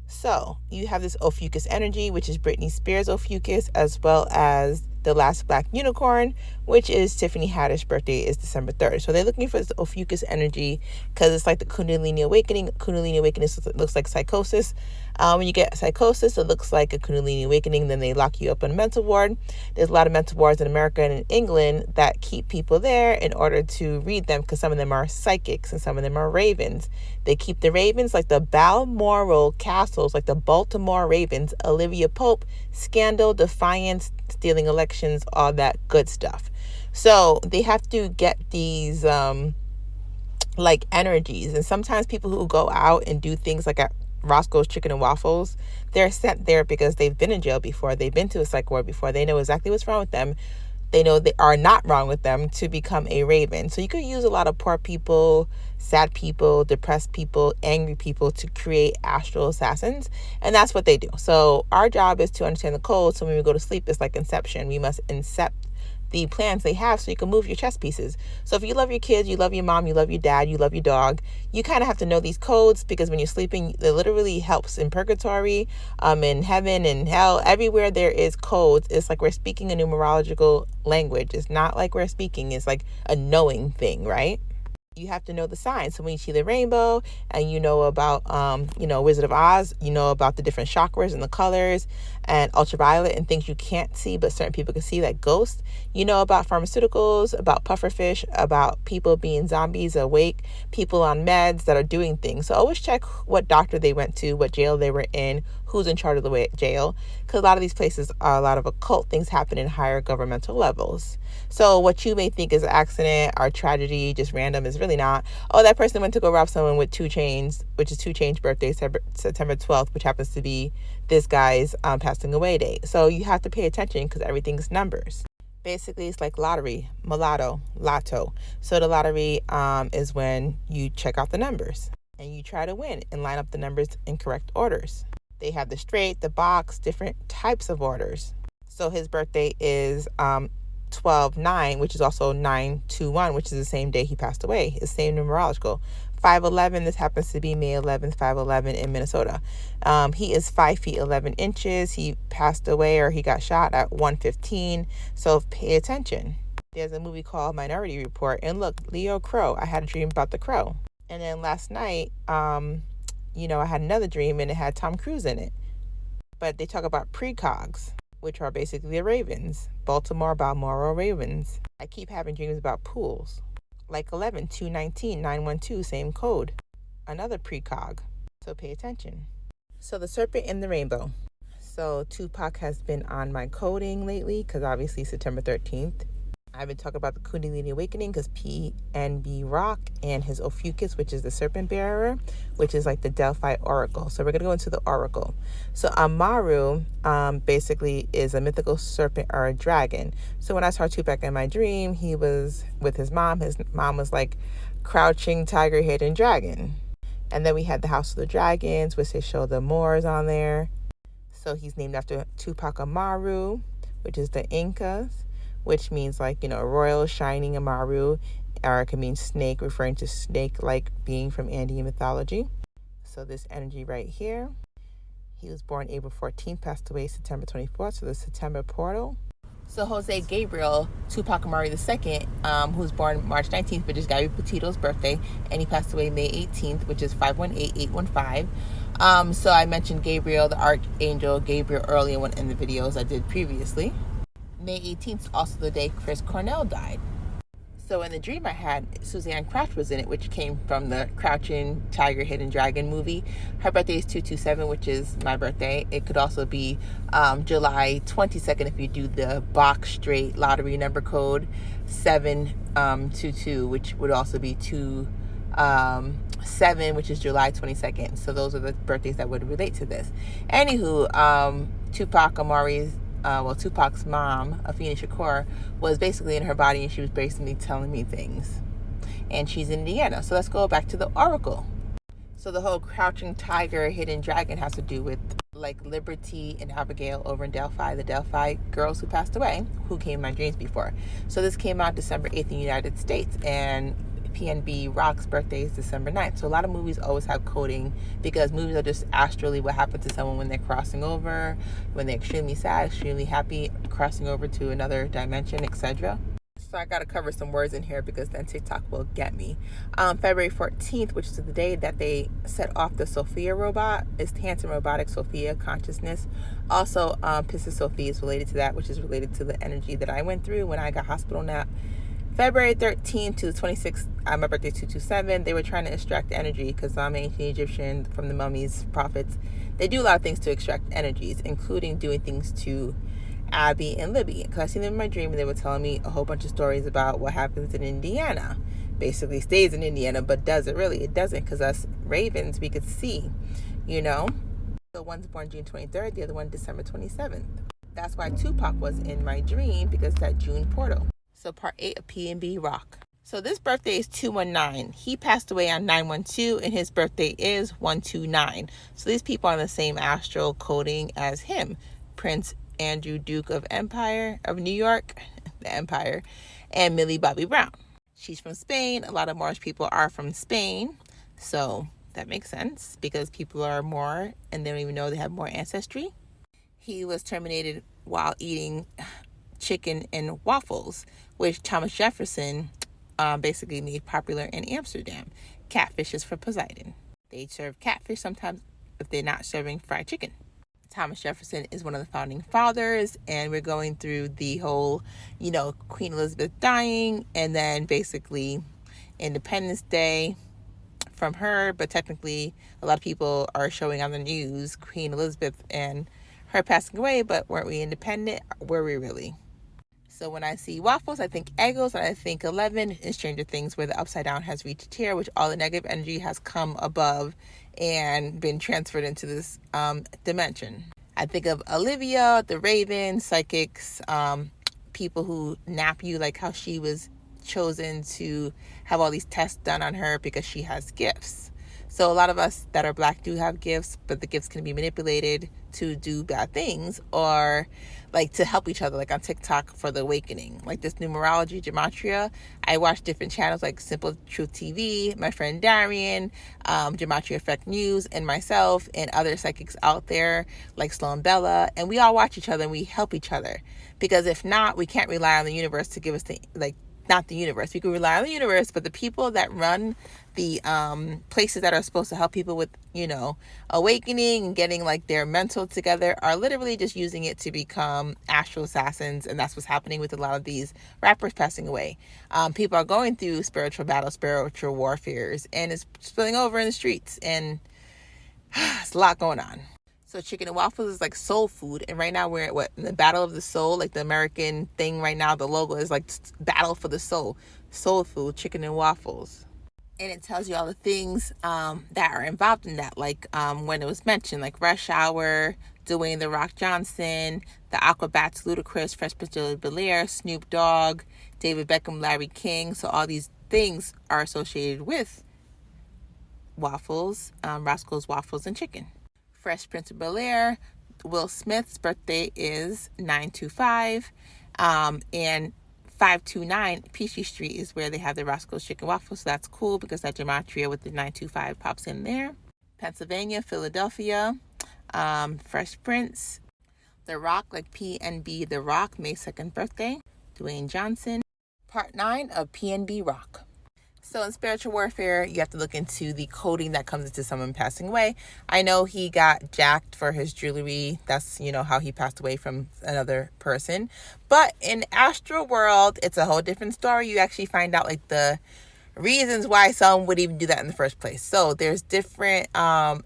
So you have this Ophiuchus energy, which is Britney Spears' Ophiuchus, as well as the last black unicorn, which is Tiffany Haddish's birthday, is December 3rd. So they're looking for this Ophiuchus energy because it's like the Kundalini awakening. Kundalini awakening looks like psychosis. When you get psychosis, it looks like a Kundalini awakening. Then they lock you up in a mental ward. There's a lot of mental wards in America and in England that keep people there in order to read them, because some of them are psychics and some of them are ravens. They keep the ravens like the Balmoral castles, like the Baltimore Ravens, Olivia Pope, scandal, defiance, stealing elections, all that good stuff. So they have to get these like energies. And sometimes people who go out and do things like at Roscoe's Chicken and Waffles, they're sent there because they've been in jail before. They've been to a psych ward before. They know exactly what's wrong with them. They know they are not wrong with them to become a raven. So you could use a lot of poor people, sad people, depressed people, angry people to create astral assassins. And that's what they do. So our job is to understand the code. So when we go to sleep, it's like inception. We must incept the plans they have so you can move your chess pieces. So if you love your kids, you love your mom, you love your dad, you love your dog, you kind of have to know these codes, because when you're sleeping, it literally helps in purgatory, in heaven and hell. Everywhere there is codes. It's like we're speaking a numerological language. It's not like we're speaking. It's like a knowing thing, right? You have to know the signs. So when you see the rainbow and you know about, Wizard of Oz, you know about the different chakras and the colors and ultraviolet and things you can't see, but certain people can see, like ghosts. You know about pharmaceuticals, about pufferfish, about people being zombies awake, people on meds that are doing things. So always check what doctor they went to, what jail they were in, who's in charge of the jail, because a lot of these places are a lot of occult things happen in higher governmental levels. So what you may think is an accident or tragedy, just random, is really not. Oh, that person went to go rob someone with 2 Chainz, which is 2 Chainz' birthday, September 12th, which happens to be this guy's passing away date. So you have to pay attention because everything's numbers. Basically, it's like lottery, mulatto, lotto. So the lottery is when you check out the numbers and you try to win and line up the numbers in correct orders. They have the straight, the box, different types of orders. So his birthday is 12/9, which is also 9/21, which is the same day he passed away. It's the same numerological. 5/11, this happens to be May 11th, 5/11 in Minnesota. He is 5 feet 11 inches. He passed away, or he got shot at 1:15. So pay attention. There's a movie called Minority Report, and look, Leo Crow. I had a dream about the crow. And then last night, I had another dream and it had Tom Cruise in it. But they talk about precogs, which are basically the ravens, Balmoral Ravens. I keep having dreams about pools, like 11, 219, 912, same code, another precog. So pay attention. So the serpent in the rainbow. So Tupac has been on my coding lately because obviously September 13th. I've been talking about the Kundalini awakening because PnB Rock and his Ophiuchus, which is the serpent bearer, which is like the Delphi oracle. So we're going to go into the oracle. So Amaru basically is a mythical serpent or a dragon. So when I saw Tupac in my dream, he was with his mom. His mom was like crouching tiger, hidden dragon. And then we had the House of the Dragons, which they show the Moors on there. So he's named after Tupac Amaru, which is the Incas, which means like, royal shining Amaru, or it can mean snake, referring to snake-like being from Andean mythology. So this energy right here, he was born April 14th, passed away September 24th, so the September portal. So Jose Gabriel Tupac Amaru II, who was born March 19th, which is Gabby Petito's birthday, and he passed away May 18th, which is 518-815. So I mentioned Gabriel, the archangel Gabriel, earlier in the videos I did previously. May 18th is also the day Chris Cornell died. So in the dream I had, Suzanne Crouch was in it, which came from the Crouching Tiger, Hidden Dragon movie. Her birthday is 2/27, which is my birthday. It could also be July 22nd if you do the box straight lottery number code 722, which would also be 7, which is July 22nd. So those are the birthdays that would relate to this. Anywho, Tupac's mom, Afeni Shakur, was basically in her body and she was basically telling me things. And she's in Indiana. So let's go back to the oracle. So the whole Crouching Tiger, Hidden Dragon has to do with like Liberty and Abigail over in Delphi, the Delphi girls who passed away, who came in my dreams before. So this came out December 8th in the United States. And PnB Rock's birthday is December 9th. So a lot of movies always have coding because movies are just astrally what happens to someone when they're crossing over, when they're extremely sad, extremely happy, crossing over to another dimension, etc. So I got to cover some words in here because then TikTok will get me. February 14th, which is the day that they set off the Sophia robot, is Hanson Robotics Sophia Consciousness. Also, Pisces Sophia is related to that, which is related to the energy that I went through when I got hospital nap. February 13th to the 26th, my birthday 227, they were trying to extract energy because I'm ancient Egyptian from the mummies, prophets. They do a lot of things to extract energies, including doing things to Abby and Libby, because I seen them in my dream and they were telling me a whole bunch of stories about what happens in Indiana. Basically stays in Indiana, but does it really? It doesn't, because us ravens, we could see, you know. So one's born June 23rd, the other one December 27th. That's why Tupac was in my dream, because that June portal. So part 8 of PnB Rock. So this birthday is 219. He passed away on 912 and his birthday is 129. So these people are on the same astral coding as him. Prince Andrew, Duke of New York, the Empire, and Millie Bobby Brown. She's from Spain. A lot of Moorish people are from Spain. So that makes sense because people are Moor and they don't even know they have Moor ancestry. He was terminated while eating chicken and waffles, which Thomas Jefferson basically made popular in Amsterdam. Catfish is for Poseidon. They serve catfish sometimes if they're not serving fried chicken. Thomas Jefferson is one of the founding fathers, and we're going through the whole, Queen Elizabeth dying, and then basically Independence Day from her, but technically a lot of people are showing on the news Queen Elizabeth and her passing away, but weren't we independent? Were we really? So when I see waffles, I think Eggos, and I think 11 in Stranger Things, where the upside down has reached a tier, which all the negative energy has come above and been transferred into this dimension. I think of Olivia, the Raven, psychics, people who nap you, like how she was chosen to have all these tests done on her because she has gifts. So a lot of us that are Black do have gifts, but the gifts can be manipulated to do bad things or like to help each other, like on TikTok for the awakening. Like this numerology, gematria, I watch different channels like Simple Truth TV, my friend Darian, Gematria Effect News, and myself and other psychics out there like Sloan Bella, and we all watch each other and we help each other. Because if not, we can't rely on the universe to give us the, not the universe. We can rely on the universe, but the people that run the places that are supposed to help people with, awakening and getting like their mental together are literally just using it to become astral assassins. And that's what's happening with a lot of these rappers passing away. People are going through spiritual battles, spiritual warfares, and it's spilling over in the streets. And it's a lot going on. So chicken and waffles is like soul food. And right now we're at in the battle of the soul, like the American thing right now, the logo is like battle for the soul. Soul food, chicken and waffles. And it tells you all the things that are involved in that. Like when it was mentioned, like Rush Hour, Dwayne "The Rock" Johnson, the Aquabats, Ludacris, Fresh Prince of Bel-Air, Snoop Dogg, David Beckham, Larry King. So all these things are associated with waffles, Roscoe's Waffles and Chicken. Fresh Prince of Bel-Air, Will Smith's birthday is 925, and 529 Peachtree Street is where they have the Roscoe's Chicken Waffles. So that's cool because that gematria with the 925 pops in there. Pennsylvania, Philadelphia, Fresh Prince, The Rock, like PnB The Rock, May 2nd birthday, Dwayne Johnson. Part 9 of PnB Rock. So in spiritual warfare, you have to look into the coding that comes into someone passing away. I know he got jacked for his jewelry. That's, how he passed away from another person. But in astral world, it's a whole different story. You actually find out like the reasons why someone would even do that in the first place. So there's different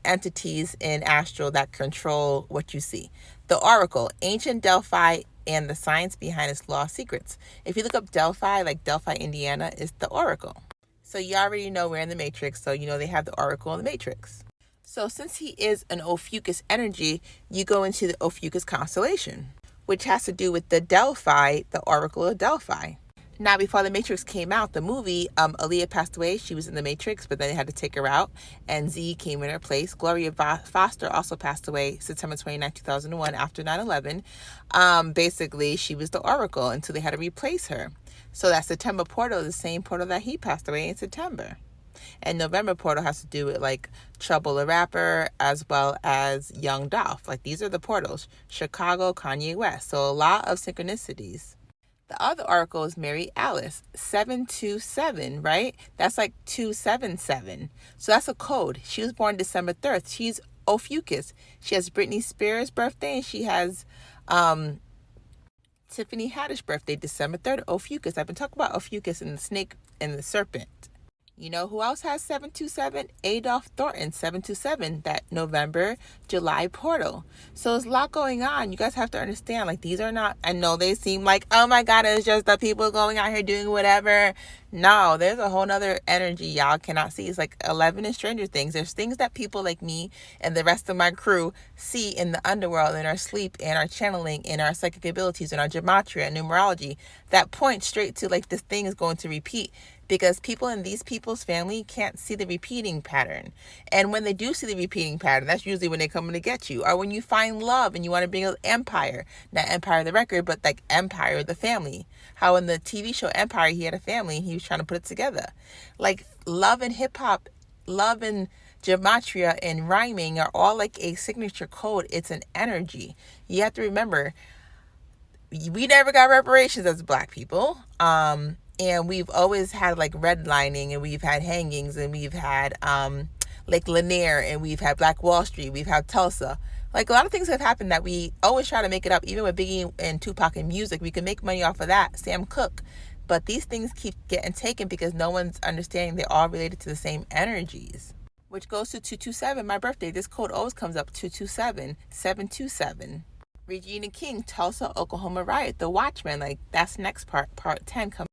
entities in astral that control what you see. The Oracle, ancient Delphi, and the science behind its lost secrets. If you look up Delphi, like Delphi, Indiana, is the Oracle. So you already know we're in the Matrix, so they have the Oracle in the Matrix. So since he is an Ophiuchus energy, you go into the Ophiuchus constellation, which has to do with the Delphi, the Oracle of Delphi. Now, before the Matrix came out, the movie, Aaliyah passed away. She was in the Matrix, but then they had to take her out, and Z came in her place. Gloria Foster also passed away September 29, 2001, after 9/11. Basically, she was the Oracle until they had to replace her. So that September portal is the same portal that he passed away in September. And November portal has to do with like Trouble the Rapper as well as Young Dolph. Like these are the portals. Chicago, Kanye West. So a lot of synchronicities. The other oracle is Mary Alice, 727, right? That's like 277. So that's a code. She was born December 3rd. She's Ophiuchus. She has Britney Spears' birthday, and she has Tiffany Haddish birthday, December 3rd, Ophiuchus. I've been talking about Ophiuchus and the snake and the serpent. You know who else has 727? Adolph Thornton, 727, that November, July portal. So there's a lot going on. You guys have to understand, like, these are not, I know they seem like, oh my God, it's just the people going out here doing whatever. No, there's a whole nother energy y'all cannot see. It's like 11 in Stranger Things. There's things that people like me and the rest of my crew see in the underworld, in our sleep, in our channeling, in our psychic abilities, in our gematria and numerology that point straight to like this thing is going to repeat. Because people in these people's family can't see the repeating pattern. And when they do see the repeating pattern, that's usually when they're coming to get you. Or when you find love and you want to bring an empire. Not Empire the Record, but like Empire the family. How in the TV show Empire, he had a family and he was trying to put it together. Like love and hip hop, love and gematria and rhyming are all like a signature code. It's an energy. You have to remember, we never got reparations as Black people. And we've always had like redlining, and we've had hangings, and we've had like Lanier, and we've had Black Wall Street, we've had Tulsa. Like a lot of things have happened that we always try to make it up. Even with Biggie and Tupac in music, we can make money off of that. Sam Cooke. But these things keep getting taken because no one's understanding they're all related to the same energies. Which goes to 227, my birthday. This code always comes up, 227, 727. Regina King, Tulsa, Oklahoma riot, The Watchmen. Like that's next part 10 comes.